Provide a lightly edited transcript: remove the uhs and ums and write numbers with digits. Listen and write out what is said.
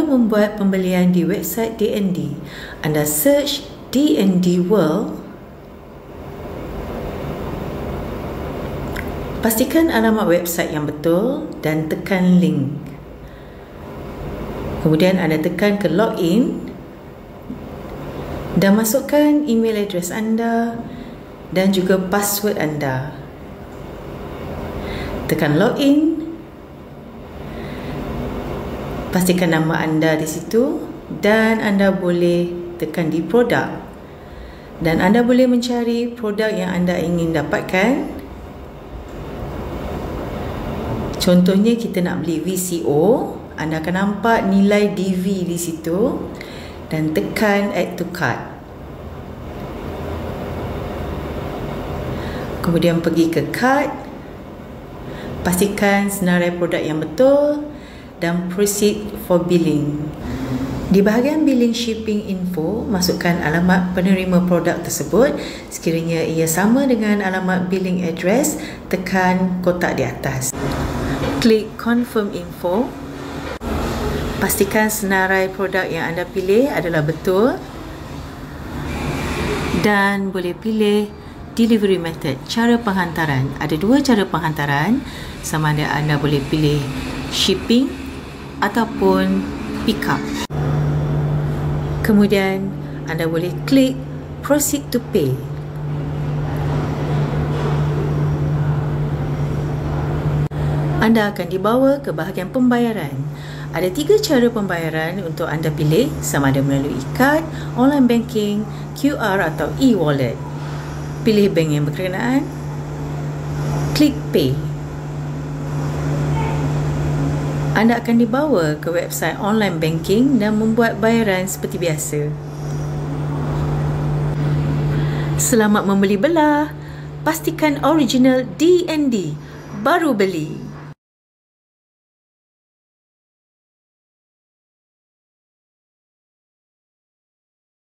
membuat pembelian di website DND, anda search DND World. Pastikan alamat website yang betul dan tekan link. Kemudian anda tekan ke login dan masukkan email address anda dan juga password anda. Tekan login. Pastikan nama anda di situ dan anda boleh tekan di produk. Dan anda boleh mencari produk yang anda ingin dapatkan. Contohnya kita nak beli VCO, anda akan nampak nilai DV di situ dan tekan add to cart. Kemudian pergi ke cart. Pastikan senarai produk yang betul dan proceed for billing. Di bahagian billing shipping info, masukkan alamat penerima produk tersebut. Sekiranya ia sama dengan alamat billing address, tekan kotak di atas. Klik confirm info. Pastikan senarai produk yang anda pilih adalah betul dan boleh pilih delivery method, cara penghantaran. Ada dua cara penghantaran, sama ada anda boleh pilih shipping ataupun pick up. Kemudian anda boleh klik proceed to pay. Anda akan dibawa ke bahagian pembayaran. Ada 3 cara pembayaran untuk anda pilih, sama ada melalui kad, online banking, QR atau e-wallet. Pilih bank yang berkenaan. Klik pay. Anda akan dibawa ke website online banking dan membuat bayaran seperti biasa. Selamat membeli belah. Pastikan original DND, baru beli.